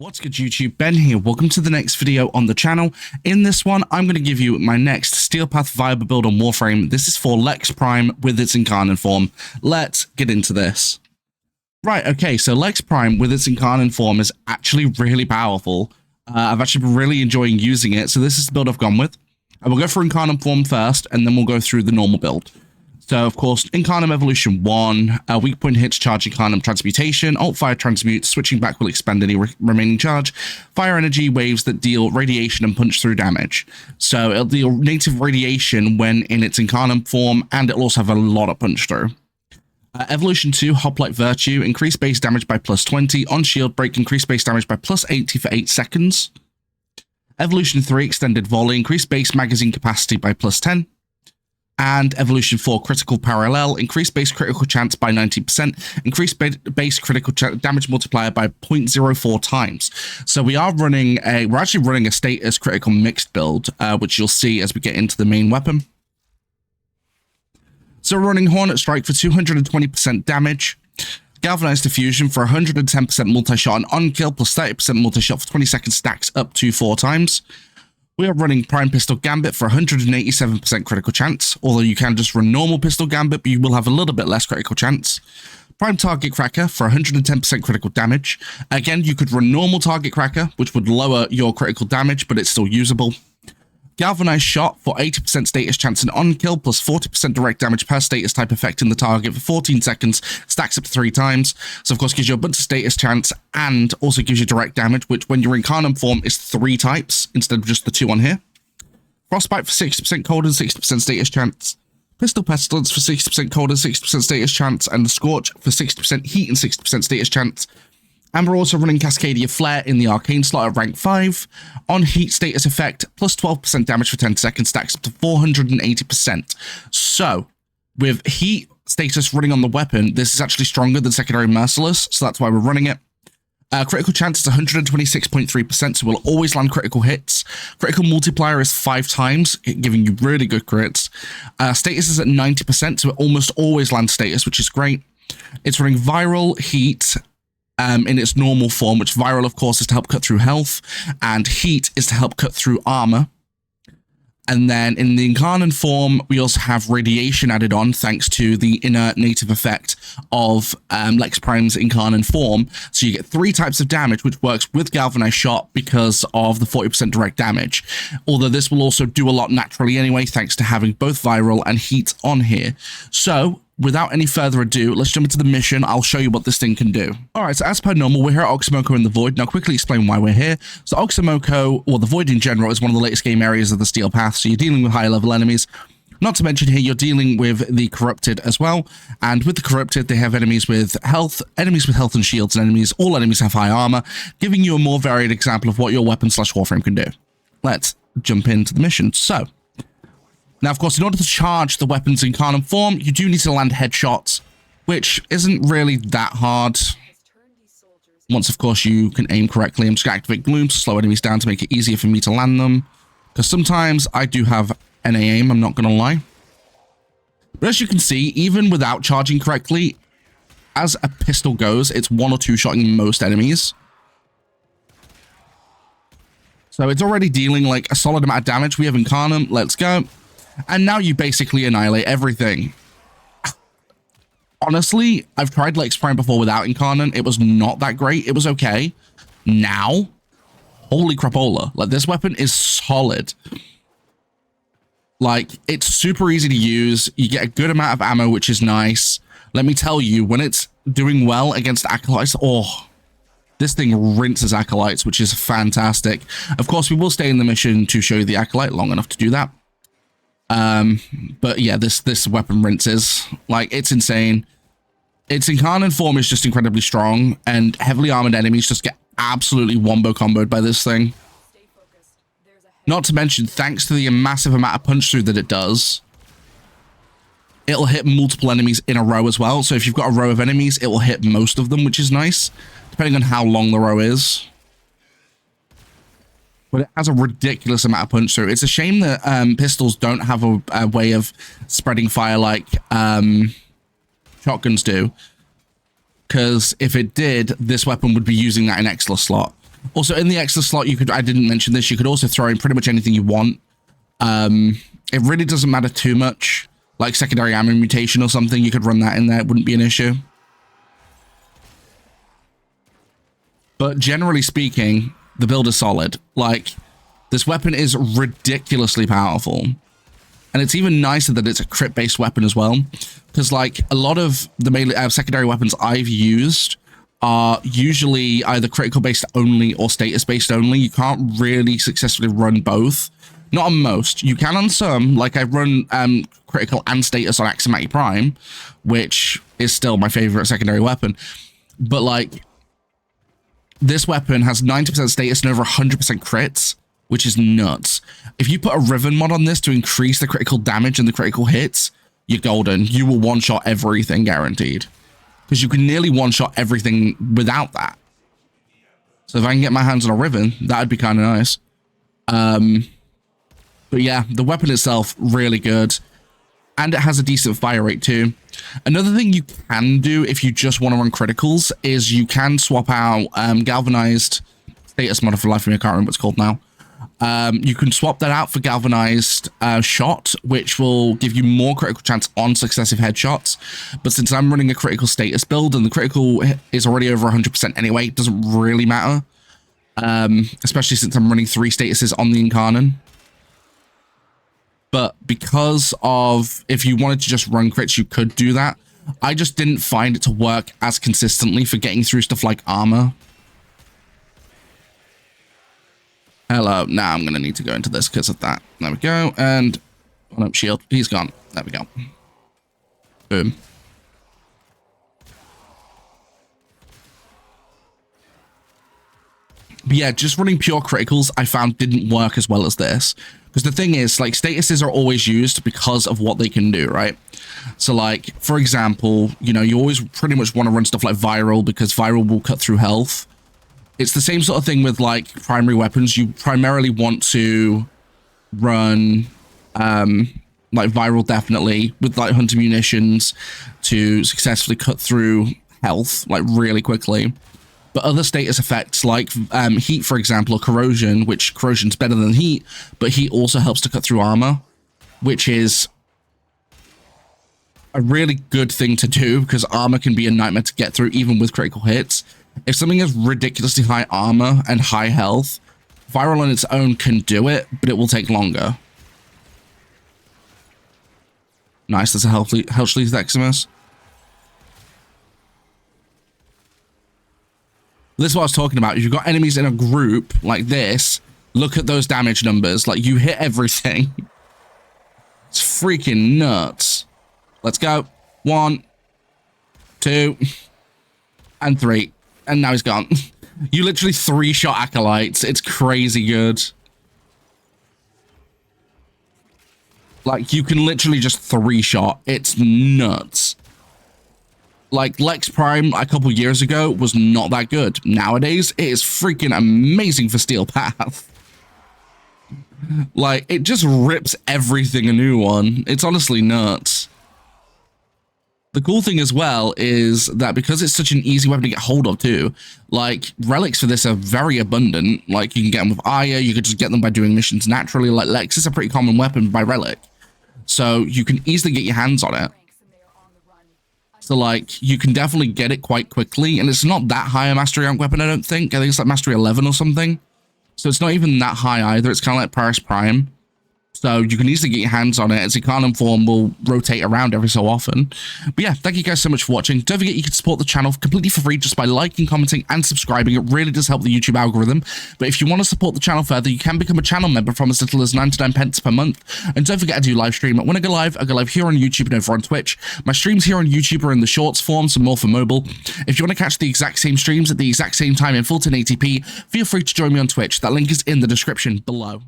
What's good YouTube, Ben here, welcome to the next video on the channel. In this one, I'm going to give you my next Steel Path Viable build on Warframe. This is for Lex Prime with its Incarnon Form. Let's get into this. Right, okay, so Lex Prime with its Incarnon Form is actually really powerful. I've actually been really enjoying using it, so this is the build I've gone with. I will go for Incarnon Form first, and then we'll go through the normal build. So, of course, Incarnon Evolution 1, weak point hits, charge Incarnon Transmutation, alt fire transmute, switching back will expend any remaining charge, fire energy waves that deal radiation and punch through damage. So it'll deal native radiation when in its Incarnon form, and it'll also have a lot of punch through. Evolution 2, Hoplite Virtue, increase base damage by plus 20, on shield break, increase base damage by plus 80 for 8 seconds. Evolution 3, Extended Volley, increase base magazine capacity by plus 10. And Evolution 4, Critical Parallel, increase base critical chance by 90%, increase base critical damage multiplier by 0.04 times. So we're actually running a status critical mixed build, which you'll see as we get into the main weapon. So we're running Hornet Strike for 220% damage, Galvanized Diffusion for 110% multi-shot and on-kill plus 30% multi-shot for 20 seconds stacks up to 4 times. We are running Prime Pistol Gambit for 187% critical chance, although you can just run normal Pistol Gambit, but you will have a little bit less critical chance. Prime Target Cracker for 110% critical damage. Again, you could run normal Target Cracker, which would lower your critical damage, but it's still usable. Galvanized Shot for 80% status chance and on-kill plus 40% direct damage per status type effect in the target for 14 seconds, stacks up to 3 times. So of course gives you a bunch of status chance and also gives you direct damage, which when you're in Incarnon form is 3 types instead of just the 2 on here. Frostbite for 60% cold and 60% status chance. Pistol Pestilence for 60% cold and 60% status chance, and the Scorch for 60% heat and 60% status chance. And we're also running Cascadia Flare in the Arcane slot at rank 5. On heat status effect, plus 12% damage for 10 seconds, stacks up to 480%. So, with heat status running on the weapon, this is actually stronger than Secondary Merciless, so that's why we're running it. Critical chance is 126.3%, so we'll always land critical hits. Critical multiplier is 5 times, giving you really good crits. Status is at 90%, so it almost always lands status, which is great. It's running Viral, Heat, in its normal form, which Viral, of course, is to help cut through health, and Heat is to help cut through armor. And then in the Incarnon form, we also have Radiation added on, thanks to the inner native effect of Lex Prime's Incarnon form. So you get 3 types of damage, which works with Galvanized Shot because of the 40% direct damage. Although this will also do a lot naturally anyway, thanks to having both Viral and Heat on here. So, without any further ado, let's jump into the mission. I'll show you what this thing can do. Alright, so as per normal, we're here at Oxymoko in the Void. Now, quickly explain why we're here. So Oxymoko, or the Void in general, is one of the latest game areas of the Steel Path, so you're dealing with higher level enemies. Not to mention here, you're dealing with the Corrupted as well. And with the Corrupted, they have enemies with health and shields, and all enemies have high armor, giving you a more varied example of what your weapon / Warframe can do. Let's jump into the mission. So, now, of course, in order to charge the weapons in Incarnon form, you do need to land headshots, which isn't really that hard. Once, of course, you can aim correctly. I'm just going to activate Gloom to slow enemies down to make it easier for me to land them. Because sometimes I do have NA aim, I'm not going to lie. But as you can see, even without charging correctly, as a pistol goes, it's 1 or 2 shotting most enemies. So it's already dealing like a solid amount of damage. We have Incarnon, let's go. And now you basically annihilate everything. Honestly, I've tried Lex Prime before without Incarnon. It was not that great. It was okay. Now, holy crapola. Like, this weapon is solid. Like, it's super easy to use. You get a good amount of ammo, which is nice. Let me tell you, when it's doing well against Acolytes, oh, this thing rinses Acolytes, which is fantastic. Of course, we will stay in the mission to show you the Acolyte long enough to do that. But yeah, this weapon rinses. Like, it's insane. Its Incarnon form is just incredibly strong, and heavily armored enemies just get absolutely wombo comboed by this thing. Not to mention, thanks to the massive amount of punch through that it does, it'll hit multiple enemies in a row as well. So if you've got a row of enemies, it will hit most of them, which is nice, depending on how long the row is. But it has a ridiculous amount of punch through. It's a shame that pistols don't have a way of spreading fire like shotguns do. Because if it did, this weapon would be using that in Exla slot. Also, in the extra slot, I didn't mention this, you could also throw in pretty much anything you want. It really doesn't matter too much. Like secondary ammo mutation or something, you could run that in there. It wouldn't be an issue. But generally speaking, the build is solid. Like, this weapon is ridiculously powerful. And it's even nicer that it's a crit-based weapon as well. Because, like, a lot of the melee, secondary weapons I've used are usually either critical-based only or status-based only. You can't really successfully run both. Not on most. You can on some. Like, I run critical and status on Acolyte Prime, which is still my favorite secondary weapon. But, like, this weapon has 90% status and over 100% crits, which is nuts. If you put a Riven mod on this to increase the critical damage and the critical hits, you're golden. You will one-shot everything, guaranteed. Because you can nearly one-shot everything without that. So if I can get my hands on a Riven, that would be kind of nice. But yeah, the weapon itself, really good. And it has a decent fire rate too. Another thing you can do if you just want to run criticals is you can swap out galvanized status mod for life of me. I can't remember what it's called now. You can swap that out for galvanized shot, which will give you more critical chance on successive headshots. But since I'm running a critical status build and the critical is already over 100% anyway, it doesn't really matter. Especially since I'm running 3 statuses on the Incarnon. But because of, if you wanted to just run crits, you could do that. I just didn't find it to work as consistently for getting through stuff like armor. Hello. Now I'm going to need to go into this because of that. There we go. And, oh no, shield. He's gone. There we go. Boom. But yeah, just running pure criticals I found didn't work as well as this. Because the thing is, like, statuses are always used because of what they can do, right? So, like, for example, you know, you always pretty much want to run stuff like viral because viral will cut through health. It's the same sort of thing with, like, primary weapons. You primarily want to run, like, viral definitely with, like, hunter munitions to successfully cut through health, like, really quickly. But other status effects like heat, for example, or corrosion, which corrosion's better than heat, but heat also helps to cut through armor, which is a really good thing to do because armor can be a nightmare to get through even with critical hits. If something has ridiculously high armor and high health, viral on its own can do it, but it will take longer. Nice, that's a health sleeve Maximus. This is what I was talking about. If you've got enemies in a group like this, look at those damage numbers. Like, you hit everything. It's freaking nuts. Let's go. 1, 2, and 3. And now he's gone. You literally 3-shot Acolytes. It's crazy good. Like, you can literally just 3-shot. It's nuts. Like, Lex Prime a couple years ago was not that good. Nowadays, it is freaking amazing for Steel Path. Like, it just rips everything a new one. It's honestly nuts. The cool thing as well is that because it's such an easy weapon to get hold of too, like, relics for this are very abundant. Like, you can get them with Aya, you could just get them by doing missions naturally. Like, Lex is a pretty common weapon by relic. So you can easily get your hands on it. So, like, you can definitely get it quite quickly, and it's not that high a mastery rank weapon, I don't think. I think it's like mastery 11 or something. So it's not even that high either. It's kind of like Paris Prime. So you can easily get your hands on it, as Incarnon Form will rotate around every so often. But yeah, thank you guys so much for watching. Don't forget you can support the channel completely for free just by liking, commenting, and subscribing. It really does help the YouTube algorithm. But if you want to support the channel further, you can become a channel member from as little as 99 pence per month. And don't forget I do live stream. When I go live here on YouTube and over on Twitch. My streams here on YouTube are in the shorts form, so more for mobile. If you want to catch the exact same streams at the exact same time in full 1080p, feel free to join me on Twitch. That link is in the description below.